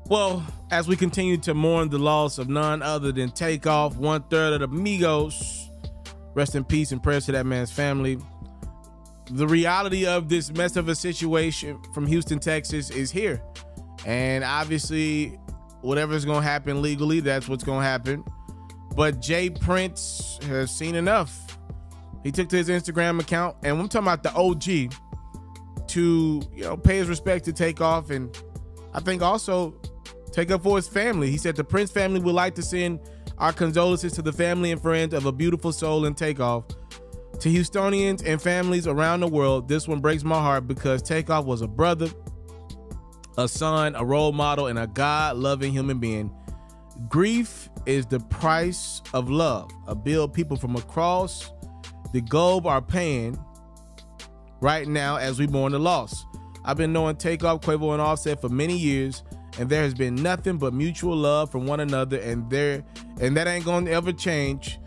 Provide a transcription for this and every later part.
Well, as we continue to mourn the loss of none other than Takeoff, 1/3 of the Migos, rest in peace and prayers to that man's family. The reality of this mess of a situation from Houston, Texas is here. And obviously, whatever's going to happen legally, that's what's going to happen. But Jay Prince has seen enough. He took to his Instagram account, and I'm talking about the OG, to pay his respect to Takeoff, and I think also take up for his family. He said the Prince family would like to send our condolences to the family and friends of a beautiful soul in Takeoff. To Houstonians and families around the world, this one breaks my heart because Takeoff was a brother, a son, a role model, and a God-loving human being. Grief is the price of love, a bill people from across the globe are paying right now as we mourn the loss. I've been knowing Takeoff, Quavo, and Offset for many years, and there has been nothing but mutual love from one another, and that ain't going to ever change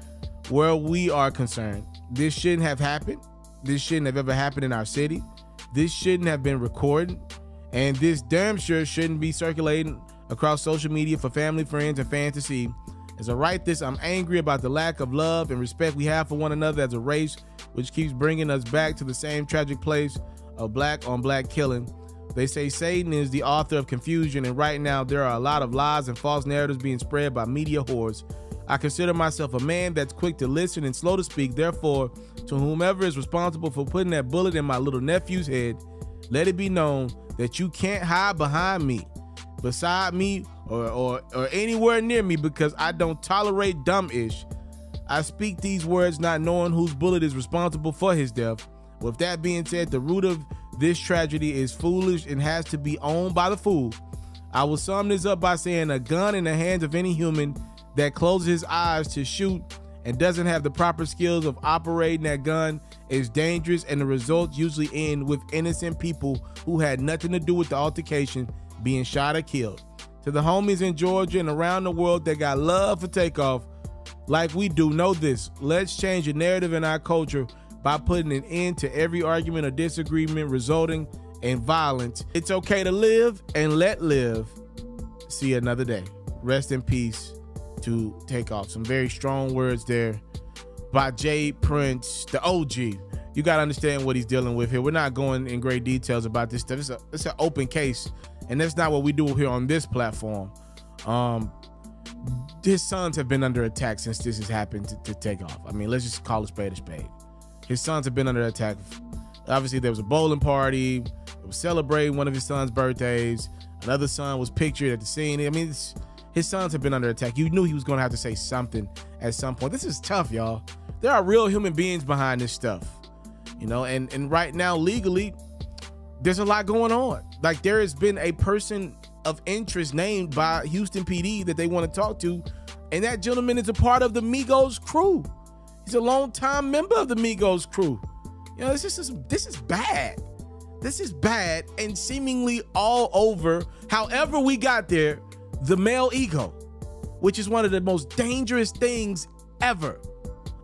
where we are concerned. This shouldn't have happened. This shouldn't have ever happened in our city. This shouldn't have been recorded, and this damn sure shouldn't be circulating across social media for family, friends, and fans to see. As I write this, I'm angry about the lack of love and respect we have for one another as a race, which keeps bringing us back to the same tragic place of black on black killing. They say Satan is the author of confusion, and right now there are a lot of lies and false narratives being spread by media whores. I consider myself a man that's quick to listen and slow to speak. Therefore, to whomever is responsible for putting that bullet in my little nephew's head, let it be known that you can't hide behind me, beside me, or anywhere near me, because I don't tolerate dumb-ish. I speak these words not knowing whose bullet is responsible for his death. With that being said, the root of this tragedy is foolish and has to be owned by the fool. I will sum this up by saying a gun in the hands of any human that closes his eyes to shoot and doesn't have the proper skills of operating that gun is dangerous, and the results usually end with innocent people who had nothing to do with the altercation being shot or killed. To the homies in Georgia and around the world that got love for Takeoff like we do, know this: let's change the narrative in our culture by putting an end to every argument or disagreement resulting in violence. It's okay to live and let live. See another day. Rest in peace to Takeoff. Some very strong words there by Jay Prince, the OG. You got to understand what he's dealing with here. We're not going in great details about this stuff. It's an open case, and that's not what we do here on this platform. His sons have been under attack since this has happened to Takeoff. I mean, let's just call a spade a spade. His sons have been under attack. Obviously, there was a bowling party. It was celebrating one of his son's birthdays. Another son was pictured at the scene. I mean, his sons have been under attack. You knew he was going to have to say something at some point. This is tough, y'all. There are real human beings behind this stuff, and right now, legally, there's a lot going on. Like, there has been a person of interest named by Houston PD that they want to talk to, and that gentleman is a part of the Migos crew. He's a longtime member of the Migos crew. This is bad. This is bad, and seemingly all over. However we got there, the male ego, which is one of the most dangerous things ever.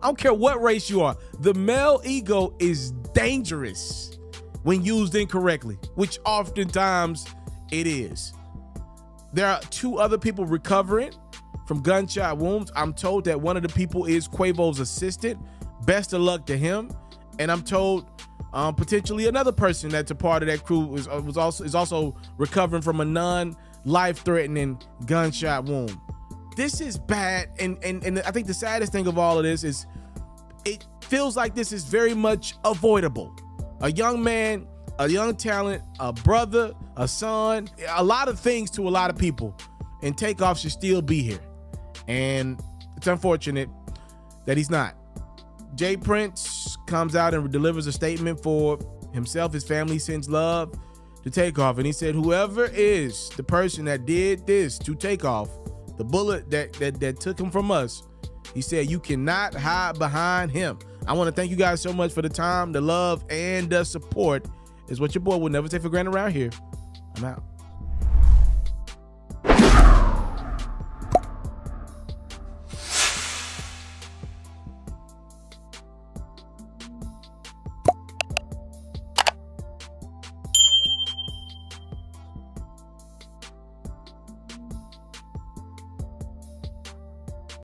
I don't care what race you are. The male ego is dangerous when used incorrectly, which oftentimes it is. There are 2 other people recovering from gunshot wounds. I'm told that one of the people is Quavo's assistant. Best of luck to him. And I'm told potentially another person that's a part of that crew is also recovering from a non-life-threatening gunshot wound. This is bad, and I think the saddest thing of all of this is it feels like this is very much avoidable. A young man, a young talent, a brother, a son, a lot of things to a lot of people, and Takeoff should still be here. And it's unfortunate that he's not. Jay Prince comes out and delivers a statement for himself. His family sends love to Takeoff, and he said, whoever is the person that did this to Takeoff, the bullet that took him from us, he said, you cannot hide behind him. I want to thank you guys so much for the time, the love, and the support. Is what your boy will never take for granted around here. I'm out.